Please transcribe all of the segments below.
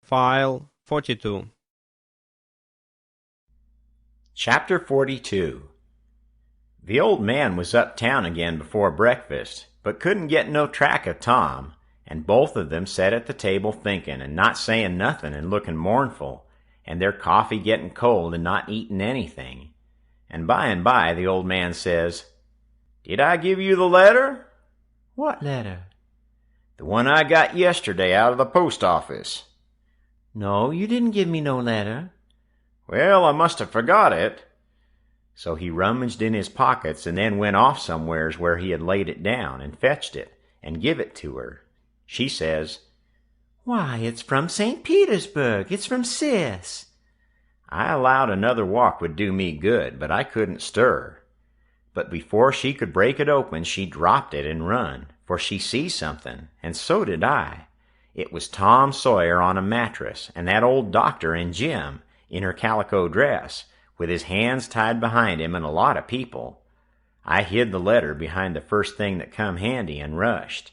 File 42. Chapter 42. The old man was uptown again before breakfast, but couldn't get no track of Tom, and both of them sat at the table thinking and not saying nothing and looking mournful, and their coffee getting cold and not eating anything. And by the old man says, "Did I give you the letter?" "What letter?" "The one I got yesterday out of the post office." "No, you didn't give me no letter." "Well, I must have forgot it." So he rummaged in his pockets and then went off somewheres where he had laid it down and fetched it and give it to her. She says, "Why, it's from St. Petersburg. It's from Sis." I allowed another walk would do me good, but I couldn't stir. But before she could break it open, she dropped it and run, for she see something, and so did I. It was Tom Sawyer on a mattress, and that old doctor and Jim, in her calico dress, with his hands tied behind him and a lot of people. I hid the letter behind the first thing that come handy and rushed.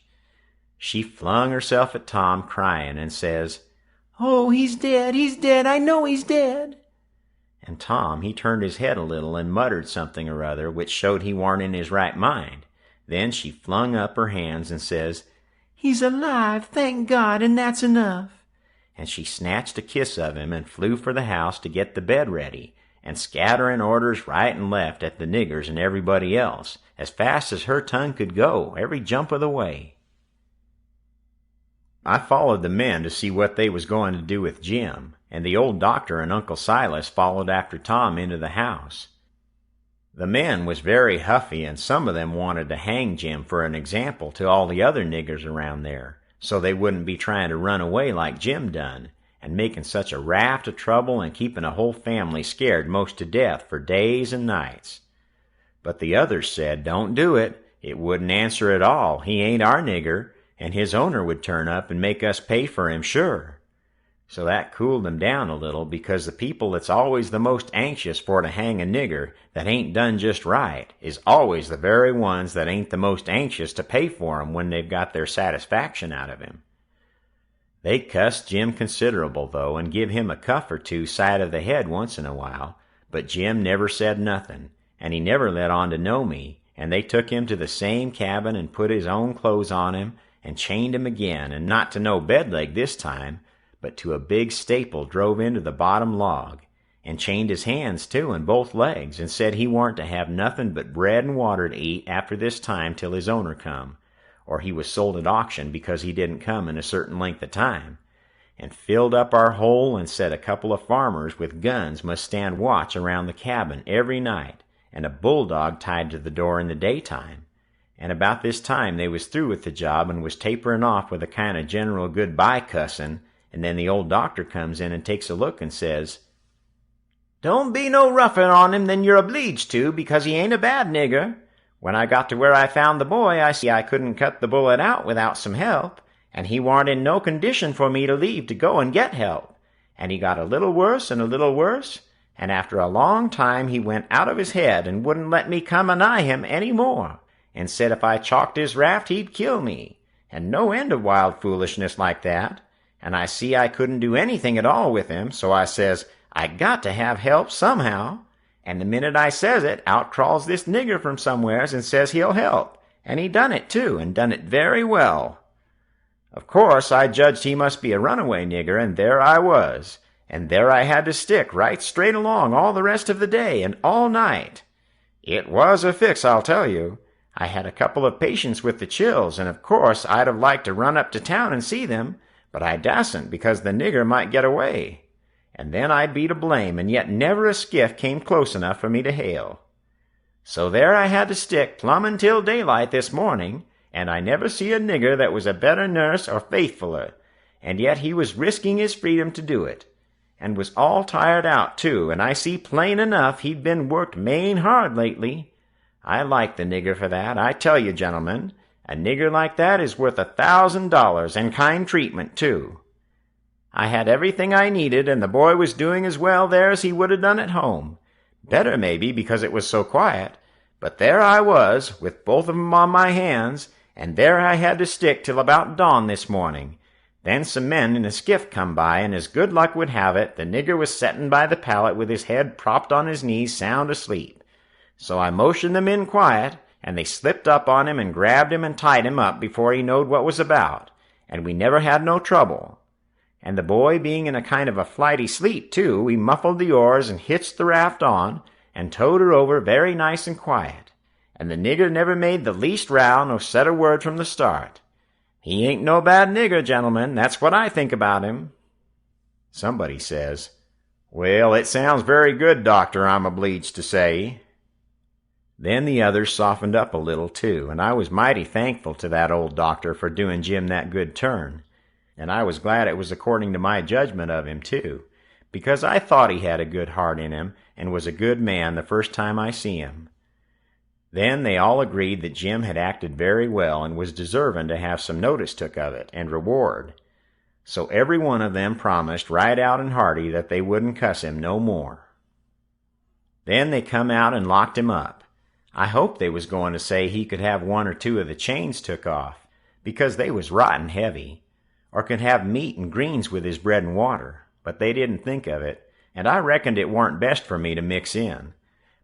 She flung herself at Tom crying and says, "Oh, he's dead, I know he's dead." And Tom, he turned his head a little and muttered something or other which showed he warn't in his right mind. Then she flung up her hands and says, "He's alive, thank God, and that's enough." And she snatched a kiss of him and flew for the house to get the bed ready, and scattering orders right and left at the niggers and everybody else, as fast as her tongue could go, every jump of the way. I followed the men to see what they was going to do with Jim, and the old doctor and Uncle Silas followed after Tom into the house. The men was very huffy, and some of them wanted to hang Jim for an example to all the other niggers around there, so they wouldn't be trying to run away like Jim done, and making such a raft of trouble and keeping a whole family scared most to death for days and nights. But the others said, "Don't do it. It wouldn't answer at all. He ain't our nigger, and his owner would turn up and make us pay for him sure." So that cooled them down a little, because the people that's always the most anxious for to hang a nigger that ain't done just right is always the very ones that ain't the most anxious to pay for him when they've got their satisfaction out of him. They cussed Jim considerable, though, and give him a cuff or two side of the head once in a while, but Jim never said nothing, and he never let on to know me, and they took him to the same cabin and put his own clothes on him and chained him again, and not to no bed leg this time, but to a big staple drove into the bottom log, and chained his hands too and both legs, and said he warn't to have nothing but bread and water to eat after this time till his owner come, or he was sold at auction because he didn't come in a certain length of time, and filled up our hole and said a couple of farmers with guns must stand watch around the cabin every night, and a bulldog tied to the door in the daytime. And about this time they was through with the job and was tapering off with a kind of general goodbye cussin', and then the old doctor comes in and takes a look and says, "Don't be no rougher on him than you're obleeged to, because he ain't a bad nigger. When I got to where I found the boy, I see I couldn't cut the bullet out without some help, and he warn't in no condition for me to leave to go and get help. And he got a little worse and a little worse, and after a long time he went out of his head and wouldn't let me come anigh him any more, and said if I chalked his raft he'd kill me, and no end of wild foolishness like that. And I see I couldn't do anything at all with him, so I says, I got to have help somehow. And the minute I says it, out crawls this nigger from somewheres and says he'll help. And he done it too, and done it very well. Of course, I judged he must be a runaway nigger, and there I was. And there I had to stick right straight along all the rest of the day and all night. It was a fix, I'll tell you. I had a couple of patients with the chills, and of course I'd have liked to run up to town and see them, but I dasn't, because the nigger might get away. And then I'd be to blame, and yet never a skiff came close enough for me to hail. So there I had to stick plumb until daylight this morning, and I never see a nigger that was a better nurse or faithfuler, and yet he was risking his freedom to do it, and was all tired out too, and I see plain enough he'd been worked main hard lately. I like the nigger for that, I tell you, gentlemen. A nigger like that is worth $1,000, and kind treatment, too. I had everything I needed, and the boy was doing as well there as he would have done at home. Better, maybe, because it was so quiet. But there I was, with both of 'em on my hands, and there I had to stick till about dawn this morning. Then some men in a skiff come by, and as good luck would have it, the nigger was settin' by the pallet with his head propped on his knees sound asleep. So I motioned them in quiet, and they slipped up on him and grabbed him and tied him up before he knowed what was about, and we never had no trouble. And the boy being in a kind of a flighty sleep, too, we muffled the oars and hitched the raft on, and towed her over very nice and quiet, and the nigger never made the least row nor said a word from the start. He ain't no bad nigger, gentlemen, that's what I think about him. Somebody says, "Well, it sounds very good, Doctor, I'm obleeged to say." Then the others softened up a little, too, and I was mighty thankful to that old doctor for doing Jim that good turn, and I was glad it was according to my judgment of him, too, because I thought he had a good heart in him and was a good man the first time I see him. Then they all agreed that Jim had acted very well and was deserving to have some notice took of it and reward. So every one of them promised right out and hearty that they wouldn't cuss him no more. Then they come out and locked him up. I hoped they was going to say he could have one or two of the chains took off, because they was rotten heavy, or could have meat and greens with his bread and water, but they didn't think of it, and I reckoned it warn't best for me to mix in.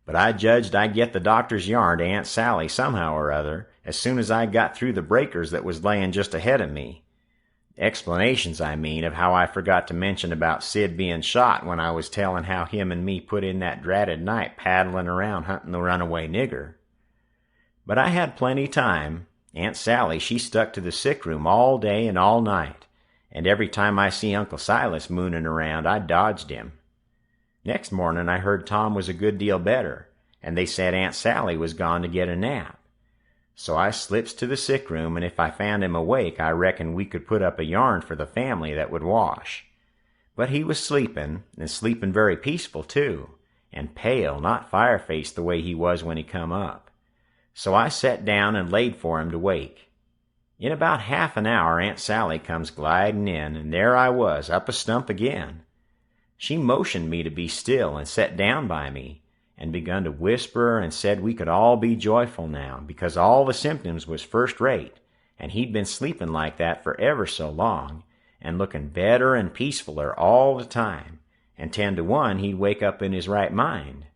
But I judged I'd get the doctor's yarn to Aunt Sally somehow or other, as soon as I got through the breakers that was laying just ahead of me. Explanations, I mean, of how I forgot to mention about Sid being shot when I was telling how him and me put in that dratted night paddling around hunting the runaway nigger. But I had plenty time. Aunt Sally, she stuck to the sick room all day and all night, and every time I see Uncle Silas mooning around, I dodged him. Next morning I heard Tom was a good deal better, and they said Aunt Sally was gone to get a nap. So I slips to the sick room, and if I found him awake, I reckoned we could put up a yarn for the family that would wash. But he was sleeping, and sleeping very peaceful too, and pale, not fire-faced the way he was when he come up. So I set down and laid for him to wake. In about half an hour Aunt Sally comes gliding in, and there I was, up a stump again. She motioned me to be still and set down by me, and begun to whisper and said we could all be joyful now, because all the symptoms was first-rate, and he'd been sleeping like that for ever so long, and looking better and peacefuler all the time, and 10 to 1 he'd wake up in his right mind.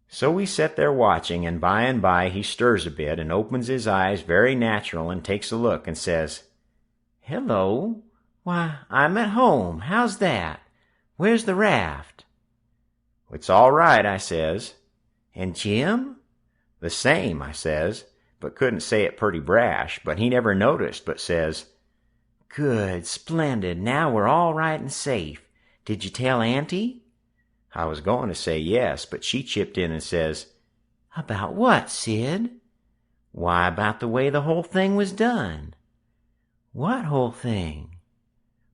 So we set there watching, and by he stirs a bit and opens his eyes very natural and takes a look and says, "Hello, why, I'm at home, how's that? Where's the raft?" "It's all right," I says. "And Jim?" "The same," I says, but couldn't say it pretty brash, but he never noticed, but says, "Good, splendid, now we're all right and safe. Did you tell Auntie?" I was going to say yes, but she chipped in and says, "About what, Sid?" "Why, about the way the whole thing was done." "What whole thing?"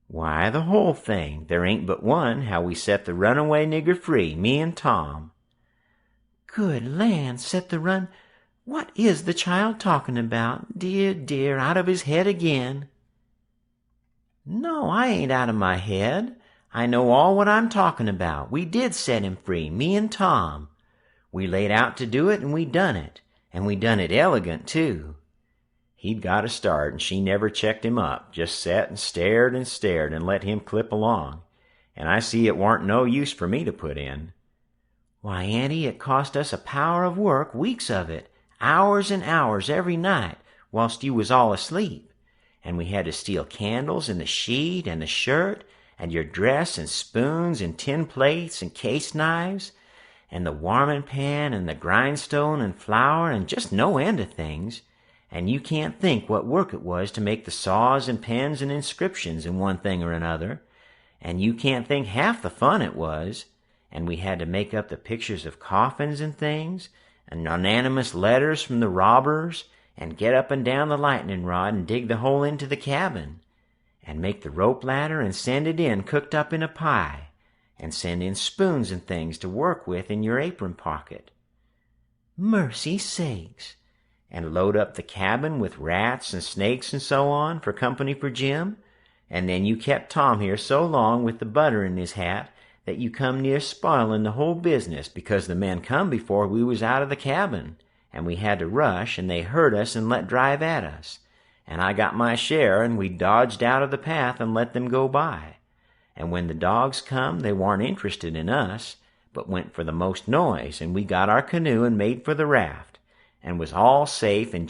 "Why, the whole thing. There ain't but one, how we set the runaway nigger free, me and Tom." "Good land, set the run... What is the child talking about? Dear, dear, out of his head again." "No, I ain't out of my head. I know all what I'm talking about. We did set him free, me and Tom. We laid out to do it, and we done it. And we done it elegant, too." He'd got a start, and she never checked him up, just sat and stared and let him clip along, and I see it warn't no use for me to put in. "Why, Auntie, it cost us a power of work, weeks of it, hours and hours every night, whilst you was all asleep, and we had to steal candles and the sheet and the shirt, and your dress and spoons and tin plates and case knives, and the warming pan and the grindstone and flour and just no end of things. And you can't think what work it was to make the saws and pens and inscriptions and one thing or another, and you can't think half the fun it was, and we had to make up the pictures of coffins and things, and anonymous letters from the robbers, and get up and down the lightning rod and dig the hole into the cabin, and make the rope ladder and send it in cooked up in a pie, and send in spoons and things to work with in your apron pocket. Mercy sakes! And load up the cabin with rats and snakes and so on for company for Jim, and then you kept Tom here so long with the butter in his hat that you come near spoiling the whole business, because the men come before we was out of the cabin, and we had to rush, and they heard us and let drive at us, and I got my share, and we dodged out of the path and let them go by. And when the dogs come, they warn't interested in us, but went for the most noise, and we got our canoe and made for the raft, and was all safe and